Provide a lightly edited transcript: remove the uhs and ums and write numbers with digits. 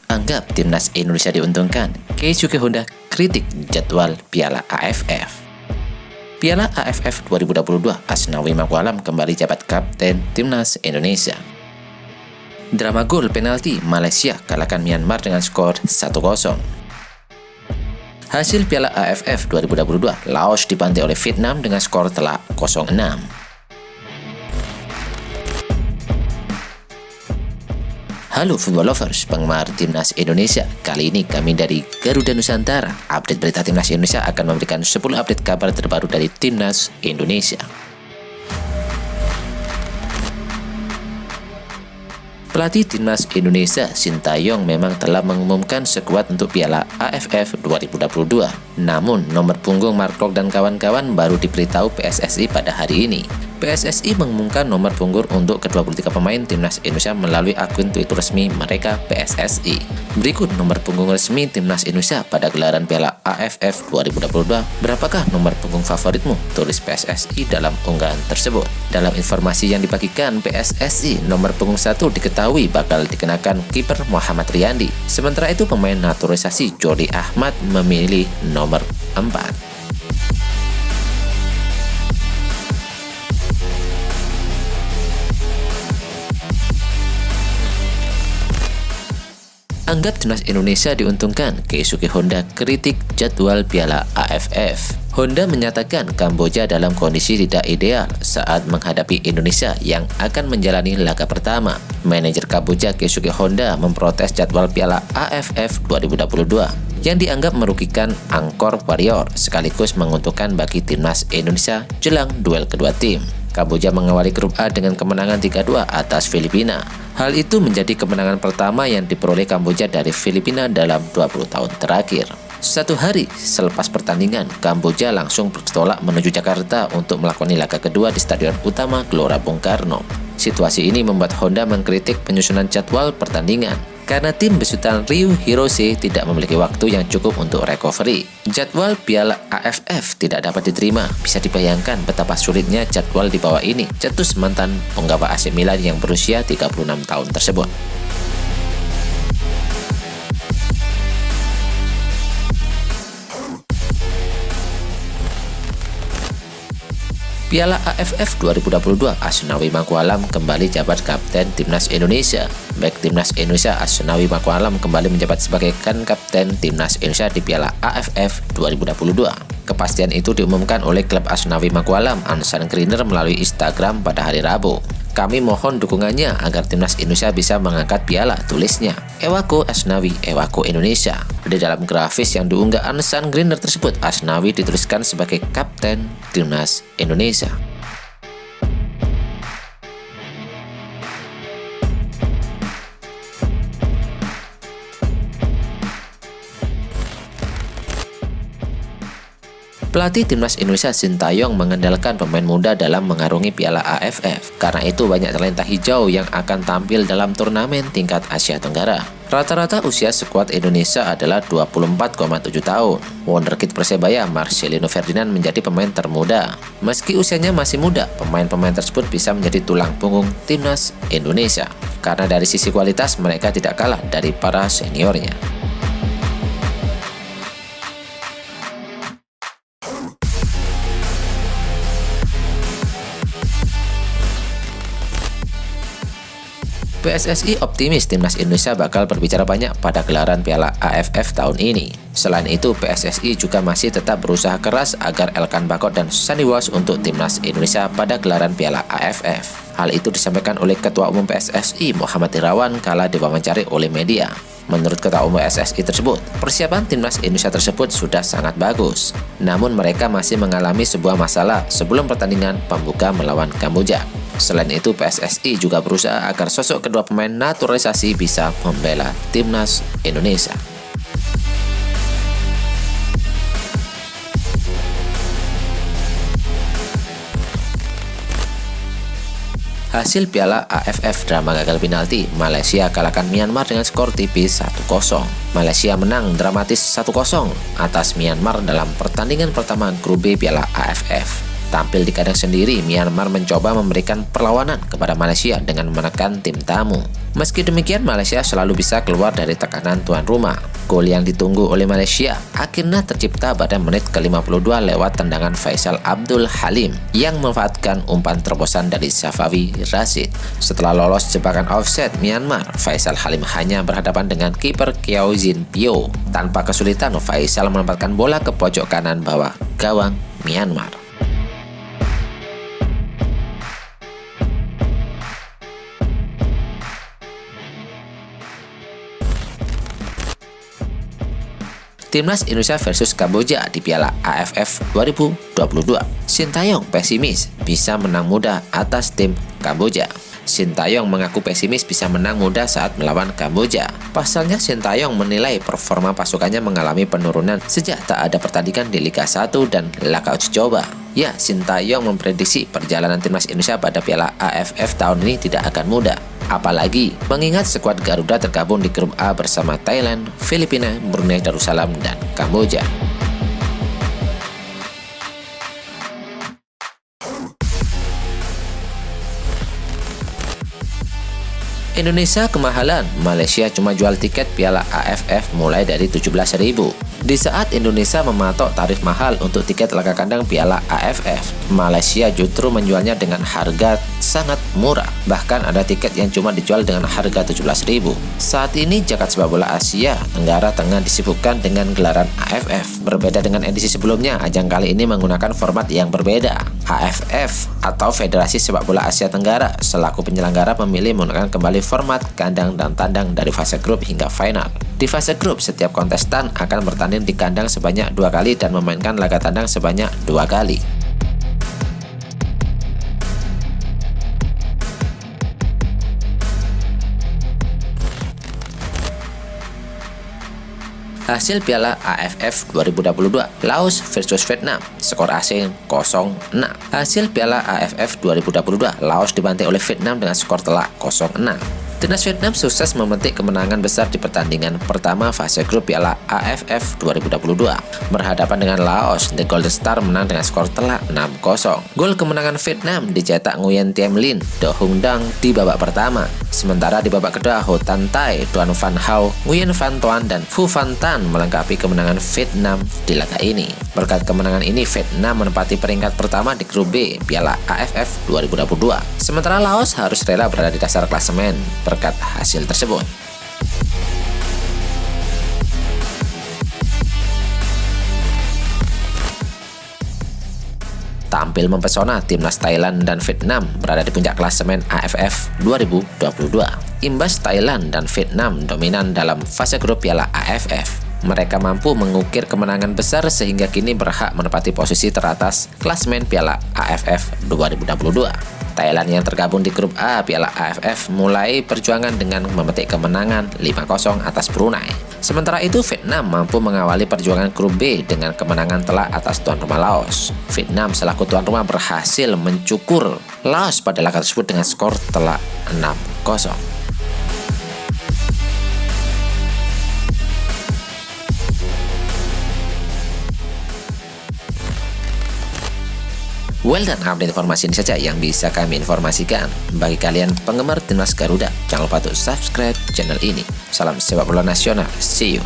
Anggap timnas Indonesia diuntungkan, Keisuke Honda kritik jadwal Piala AFF. Piala AFF 2022, Asnawi Mangkualam kembali jabat kapten timnas Indonesia. Drama gol penalti, Malaysia kalahkan Myanmar dengan skor 1-0. Hasil Piala AFF 2022, Laos dibantai oleh Vietnam dengan skor telak 0-6. Halo football lovers, penggemar timnas Indonesia. Kali ini kami dari Garuda Nusantara. Update berita timnas Indonesia akan memberikan 10 update kabar terbaru dari timnas Indonesia. Pelatih timnas Indonesia, Sintayong, memang telah mengumumkan skuad untuk Piala AFF 2022. Namun, nomor punggung Mark Klok dan kawan-kawan baru diberitahu PSSI pada hari ini. PSSI mengumumkan nomor punggung untuk ke-23 pemain timnas Indonesia melalui akun Twitter resmi mereka PSSI. Berikut nomor punggung resmi timnas Indonesia pada gelaran Piala AFF 2022. Berapakah nomor punggung favoritmu? Tulis PSSI dalam unggahan tersebut. Dalam informasi yang dibagikan PSSI, nomor punggung 1 diketahui bakal dikenakan kiper Muhammad Riyandi. Sementara itu pemain naturalisasi Jordi Ahmad memilih nomor 4. Anggap timnas Indonesia diuntungkan, Keisuke Honda kritik jadwal Piala AFF. Honda menyatakan Kamboja dalam kondisi tidak ideal saat menghadapi Indonesia yang akan menjalani laga pertama. Manajer Kamboja Keisuke Honda memprotes jadwal Piala AFF 2022 yang dianggap merugikan Angkor Warrior sekaligus menguntungkan bagi timnas Indonesia jelang duel kedua tim. Kamboja mengawali grup A dengan kemenangan 3-2 atas Filipina. Hal itu menjadi kemenangan pertama yang diperoleh Kamboja dari Filipina dalam 20 tahun terakhir. Satu hari selepas pertandingan, Kamboja langsung bertolak menuju Jakarta untuk melakoni laga kedua di Stadion Utama Gelora Bung Karno. Situasi ini membuat Honda mengkritik penyusunan jadwal pertandingan karena tim besutan Ryu Hirose tidak memiliki waktu yang cukup untuk recovery. Jadwal Piala AFF tidak dapat diterima. Bisa dibayangkan betapa sulitnya jadwal di bawah ini, cetus mantan penggawa AC Milan yang berusia 36 tahun tersebut. Piala AFF 2022, Asnawi Mangkualam kembali jabat kapten timnas Indonesia. Baik timnas Indonesia, Asnawi Mangkualam kembali menjabat sebagai kapten timnas Indonesia di Piala AFF 2022. Kepastian itu diumumkan oleh klub Asnawi Mangkualam, Ansan Greener, melalui Instagram pada hari Rabu. Kami mohon dukungannya agar timnas Indonesia bisa mengangkat piala, tulisnya. Ewako Asnawi, Ewako Indonesia. Di dalam grafis yang diunggah Ansan Greener tersebut, Asnawi dituliskan sebagai kapten timnas Indonesia. Pelatih timnas Indonesia Sintayong mengandalkan pemain muda dalam mengarungi Piala AFF. Karena itu banyak talenta hijau yang akan tampil dalam turnamen tingkat Asia Tenggara. Rata-rata usia skuad Indonesia adalah 24,7 tahun. Wonderkid Persebaya Marcelino Ferdinand menjadi pemain termuda. Meski usianya masih muda, pemain-pemain tersebut bisa menjadi tulang punggung timnas Indonesia. Karena dari sisi kualitas mereka tidak kalah dari para seniornya. PSSI optimis timnas Indonesia bakal berbicara banyak pada gelaran Piala AFF tahun ini. Selain itu, PSSI juga masih tetap berusaha keras agar Elkan Bagot dan Sandy Walsh untuk timnas Indonesia pada gelaran Piala AFF. Hal itu disampaikan oleh Ketua Umum PSSI Muhammad Irawan kala diwawancari oleh media. Menurut Ketua Umum PSSI tersebut, persiapan timnas Indonesia tersebut sudah sangat bagus. Namun mereka masih mengalami sebuah masalah sebelum pertandingan pembuka melawan Kamboja. Selain itu, PSSI juga berusaha agar sosok kedua pemain naturalisasi bisa membela timnas Indonesia. Hasil Piala AFF drama gagal penalti, Malaysia kalahkan Myanmar dengan skor tipis 1-0. Malaysia menang dramatis 1-0 atas Myanmar dalam pertandingan pertama grup B Piala AFF. Tampil di kandang sendiri, Myanmar mencoba memberikan perlawanan kepada Malaysia dengan menekan tim tamu. Meski demikian, Malaysia selalu bisa keluar dari tekanan tuan rumah. Gol yang ditunggu oleh Malaysia akhirnya tercipta pada menit ke-52 lewat tendangan Faisal Abdul Halim yang memanfaatkan umpan terobosan dari Safawi Rashid. Setelah lolos jebakan offset Myanmar, Faisal Halim hanya berhadapan dengan kiper Kiao Jin Pyo. Tanpa kesulitan, Faisal menempatkan bola ke pojok kanan bawah gawang Myanmar. Timnas Indonesia versus Kamboja di Piala AFF 2022. Sintayong pesimis bisa menang mudah atas tim Kamboja. Sintayong mengaku pesimis bisa menang mudah saat melawan Kamboja. Pasalnya, Sintayong menilai performa pasukannya mengalami penurunan sejak tak ada pertandingan di Liga 1 dan laga uji coba. Ya, Sintayong memprediksi perjalanan timnas Indonesia pada Piala AFF tahun ini tidak akan mudah. Apalagi mengingat skuad Garuda tergabung di grup A bersama Thailand, Filipina, Brunei Darussalam, dan Kamboja. Indonesia kemahalan, Malaysia cuma jual tiket Piala AFF mulai dari 17.000. Di saat Indonesia mematok tarif mahal untuk tiket laga kandang Piala AFF, Malaysia justru menjualnya dengan harga sangat murah. Bahkan ada tiket yang cuma dijual dengan harga 17.000. Saat ini jagat sepak bola Asia Tenggara tengah disibukkan dengan gelaran AFF. Berbeda dengan edisi sebelumnya, ajang kali ini menggunakan format yang berbeda. AFF atau Federasi Sepak Bola Asia Tenggara selaku penyelenggara memilih menggunakan kembali format kandang dan tandang dari fase grup hingga final. Di fase grup, setiap kontestan akan bertanding di kandang sebanyak 2 kali dan memainkan laga tandang sebanyak 2 kali. Hasil Piala AFF 2022, Laos versus Vietnam, skor asing 0-6. Hasil Piala AFF 2022, Laos dibantai oleh Vietnam dengan skor telak 0-6. Timnas Vietnam sukses memetik kemenangan besar di pertandingan pertama fase grup Piala AFF 2022. Berhadapan dengan Laos, The Golden Star menang dengan skor telak 6-0. Gol kemenangan Vietnam dicetak Nguyen Tiem Linh, Do Hung Dang di babak pertama. Sementara di babak kedua, Ho Tan Tai, Duan Van Hau, Nguyen Van Tuan, dan Phu Van Tan melengkapi kemenangan Vietnam di laga ini. Berkat kemenangan ini, Vietnam menempati peringkat pertama di grup B Piala AFF 2022. Sementara Laos harus rela berada di dasar klasemen berkat hasil tersebut. Tampil mempesona, timnas Thailand dan Vietnam berada di puncak klasemen AFF 2022. Imbas Thailand dan Vietnam dominan dalam fase grup Piala AFF. Mereka mampu mengukir kemenangan besar sehingga kini berhak menempati posisi teratas klasemen Piala AFF 2022. Thailand yang tergabung di grup A Piala AFF mulai perjuangan dengan memetik kemenangan 5-0 atas Brunei. Sementara itu, Vietnam mampu mengawali perjuangan grup B dengan kemenangan telak atas tuan rumah Laos. Vietnam selaku tuan rumah berhasil mencukur Laos pada laga tersebut dengan skor telak 6-0. Well, dan update informasi ini saja yang bisa kami informasikan. Bagi kalian penggemar timnas Garuda, jangan lupa untuk subscribe channel ini. Salam sepak bola nasional, see you.